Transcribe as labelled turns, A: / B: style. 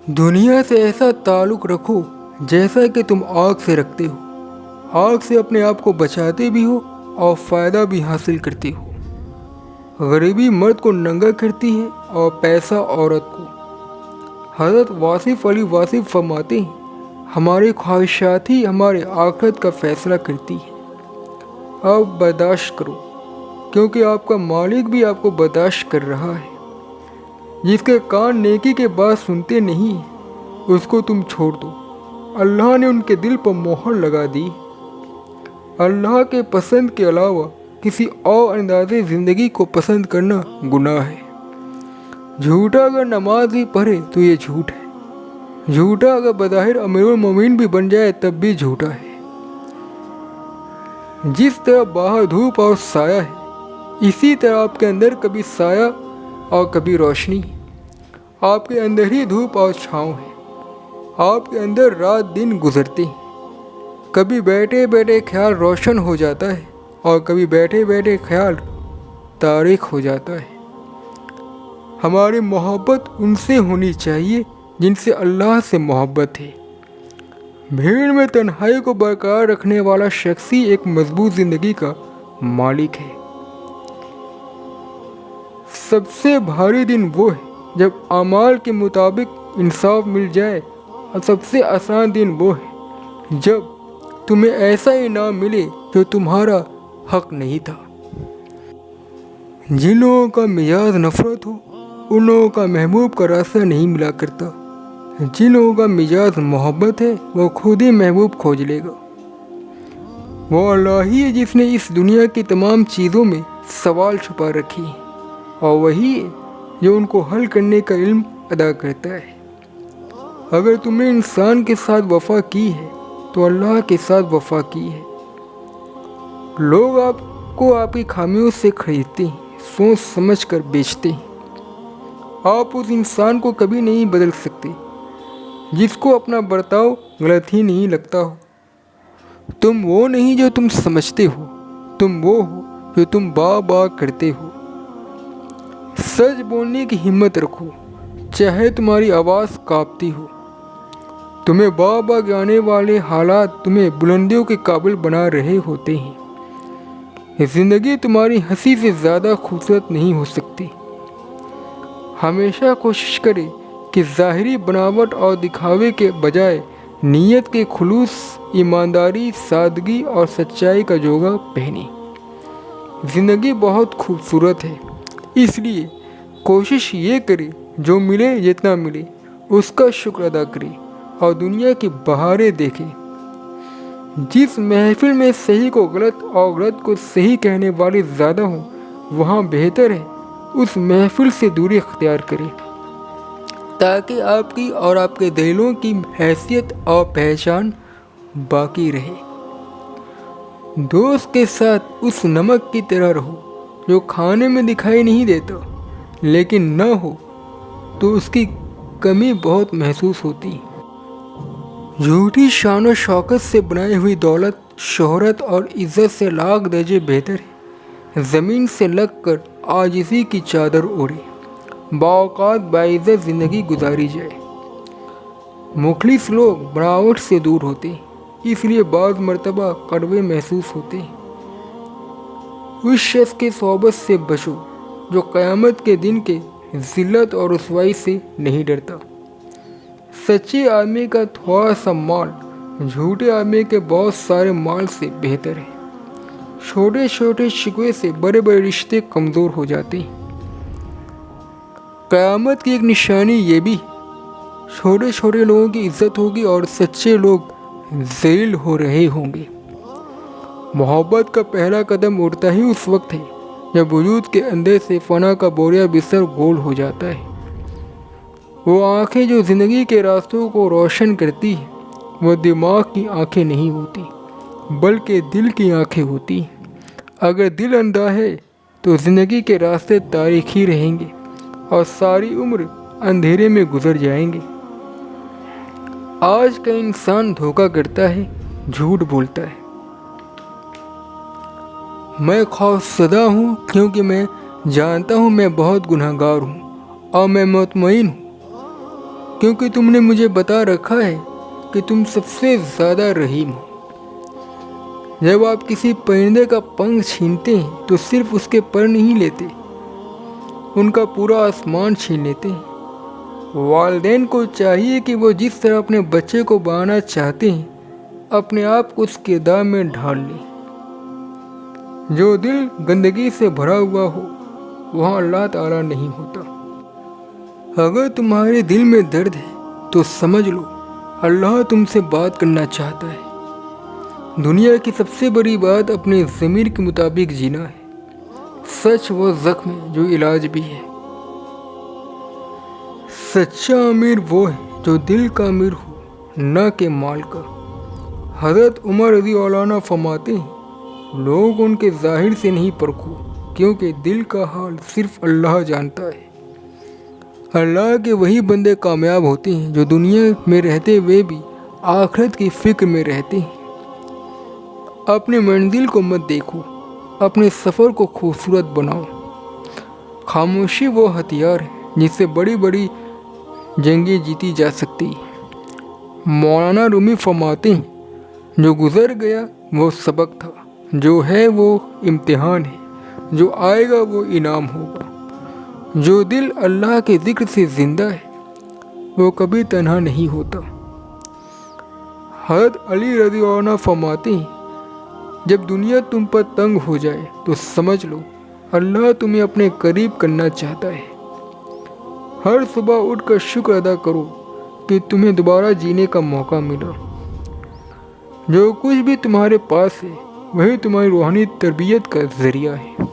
A: دنیا سے ایسا تعلق رکھو جیسا کہ تم آگ سے رکھتے ہو. آگ سے اپنے آپ کو بچاتے بھی ہو اور فائدہ بھی حاصل کرتے ہو. غریبی مرد کو ننگا کرتی ہے اور پیسہ عورت کو. حضرت واصف علی واصف فرماتے ہیں ہماری خواہشات ہی ہمارے آخرت کا فیصلہ کرتی ہے. آپ برداشت کرو کیونکہ آپ کا مالک بھی آپ کو برداشت کر رہا ہے. جس کے کان نیکی کے بات سنتے نہیں ہیں اس کو تم چھوڑ دو. اللہ نے ان کے دل پر مہر لگا دی. اللہ کے پسند کے علاوہ کسی اور انداز زندگی کو پسند کرنا گناہ ہے. جھوٹا اگر نماز بھی پڑھے تو یہ جھوٹ ہے. جھوٹا اگر بظاہر امیر المومنین بھی بن جائے تب بھی جھوٹا ہے. جس طرح باہر دھوپ اور سایہ ہے اسی طرح آپ کے اندر کبھی سایہ اور کبھی روشنی. آپ کے اندر ہی دھوپ اور چھاؤں ہے. آپ کے اندر رات دن گزرتے ہیں. کبھی بیٹھے بیٹھے خیال روشن ہو جاتا ہے اور کبھی بیٹھے بیٹھے خیال تاریک ہو جاتا ہے. ہماری محبت ان سے ہونی چاہیے جن سے اللہ سے محبت ہے. بھیڑ میں تنہائی کو برقرار رکھنے والا شخص ہی ایک مضبوط زندگی کا مالک ہے. سب سے بھاری دن وہ ہے جب اعمال کے مطابق انصاف مل جائے اور سب سے آسان دن وہ ہے جب تمہیں ایسا انعام ملے جو تمہارا حق نہیں تھا. جن لوگوں کا مزاج نفرت ہو ان لوگوں کا محبوب کا راستہ نہیں ملا کرتا. جن لوگوں کا مزاج محبت ہے وہ خود ہی محبوب کھوج لے گا. وہ اللہ ہی ہے جس نے اس دنیا کی تمام چیزوں میں سوال چھپا رکھی ہیں اور وہی ہے جو ان کو حل کرنے کا علم ادا کرتا ہے. اگر تم نے انسان کے ساتھ وفا کی ہے تو اللہ کے ساتھ وفا کی ہے. لوگ آپ کو آپ کی خامیوں سے خریدتے ہیں سوچ سمجھ کر بیچتے ہیں. آپ اس انسان کو کبھی نہیں بدل سکتے جس کو اپنا برتاؤ غلط ہی نہیں لگتا ہو. تم وہ نہیں جو تم سمجھتے ہو, تم وہ ہو جو تم بار بار کرتے ہو. سچ بولنے کی ہمت رکھو چاہے تمہاری آواز کانپتی ہو. تمہیں بار بار گرانے والے حالات تمہیں بلندیوں کے قابل بنا رہے ہوتے ہیں. زندگی تمہاری ہنسی سے زیادہ خوبصورت نہیں ہو سکتی. ہمیشہ کوشش کرے کہ ظاہری بناوٹ اور دکھاوے کے بجائے نیت کے خلوص, ایمانداری, سادگی اور سچائی کا جوگہ پہنے. زندگی بہت خوبصورت ہے اس لیے کوشش یہ کرے جو ملے جتنا ملے اس کا شکر ادا کرے اور دنیا کی بہاریں دیکھے. جس محفل میں صحیح کو غلط اور غلط کو صحیح کہنے والے زیادہ ہوں وہاں بہتر ہے اس محفل سے دوری اختیار کرے تاکہ آپ کی اور آپ کے دلوں کی حیثیت اور پہچان باقی رہے. دوست کے ساتھ اس نمک کی طرح رہو جو کھانے میں دکھائی نہیں دیتا لیکن نہ ہو تو اس کی کمی بہت محسوس ہوتی. جھوٹی شان و شوکت سے بنائی ہوئی دولت, شہرت اور عزت سے لاکھ درجے بہتر ہے زمین سے لگ کر عاجزی کی چادر اوڑھے, باوقات باعزت زندگی گزاری جائے. مخلص لوگ بناوٹ سے دور ہوتے ہیں اس لیے بعض مرتبہ کڑوے محسوس ہوتے ہیں. اس شخص کے صحبت سے بچو جو قیامت کے دن کے ذلت اور رسوائی سے نہیں ڈرتا. سچے آدمی کا تھوڑا سا مال جھوٹے آدمی کے بہت سارے مال سے بہتر ہے. چھوٹے چھوٹے شکوے سے بڑے بڑے رشتے کمزور ہو جاتے ہیں. قیامت کی ایک نشانی یہ بھی چھوٹے چھوٹے لوگوں کی عزت ہوگی اور سچے لوگ ذلیل ہو رہے ہوں گے. محبت کا پہلا قدم اٹھتا ہی اس وقت ہے جب وجود کے اندر سے فنا کا بوریا بستر گول ہو جاتا ہے. وہ آنکھیں جو زندگی کے راستوں کو روشن کرتی ہیں وہ دماغ کی آنکھیں نہیں ہوتی بلکہ دل کی آنکھیں ہوتی ہیں. اگر دل اندھا ہے تو زندگی کے راستے تاریک ہی رہیں گے اور ساری عمر اندھیرے میں گزر جائیں گے. آج کا انسان دھوکہ کرتا ہے, جھوٹ بولتا ہے. میں خوفزدہ ہوں کیونکہ میں جانتا ہوں میں بہت گنہگار ہوں اور میں مطمئن ہوں کیونکہ تم نے مجھے بتا رکھا ہے کہ تم سب سے زیادہ رحیم ہو۔ جب آپ کسی پرندے کا پنکھ چھینتے ہیں تو صرف اس کے پر نہیں لیتے، ان کا پورا آسمان چھین لیتے ہیں۔ والدین کو چاہیے کہ وہ جس طرح اپنے بچے کو بنانا چاہتے ہیں اپنے آپ کو اس کردار میں ڈھال لیں۔ جو دل گندگی سے بھرا ہوا ہو وہاں اللہ تعالیٰ نہیں ہوتا۔ اگر تمہارے دل میں درد ہے تو سمجھ لو اللہ تم سے بات کرنا چاہتا ہے۔ دنیا کی سب سے بڑی بات اپنے ضمیر کے مطابق جینا ہے۔ سچ وہ زخم ہے جو علاج بھی ہے۔ سچا امیر وہ ہے جو دل کا امیر ہو، نہ کہ مال کا۔ حضرت عمر رضی اللہ عنہ فرماتے ہیں لوگ ان کے ظاہر سے نہیں پرکھو، کیونکہ دل کا حال صرف اللہ جانتا ہے۔ اللہ کے وہی بندے کامیاب ہوتے ہیں جو دنیا میں رہتے ہوئے بھی آخرت کی فکر میں رہتے ہیں۔ اپنی منزل کو مت دیکھو، اپنے سفر کو خوبصورت بناؤ۔ خاموشی وہ ہتھیار ہے جس سے بڑی بڑی جنگیں جیتی جا سکتی ہیں۔ مولانا رومی فرماتے ہیں جو گزر گیا وہ سبق تھا، جو ہے وہ امتحان ہے، جو آئے گا وہ انعام ہوگا۔ جو دل اللہ کے ذکر سے زندہ ہے وہ کبھی تنہا نہیں ہوتا۔ حضرت علی رضی اللہ عنہ فرماتے ہیں جب دنیا تم پر تنگ ہو جائے تو سمجھ لو اللہ تمہیں اپنے قریب کرنا چاہتا ہے۔ ہر صبح اٹھ کر شکر ادا کرو کہ تمہیں دوبارہ جینے کا موقع ملا۔ جو کچھ بھی تمہارے پاس ہے وہی تمہاری روحانی تربیت کا ذریعہ ہے۔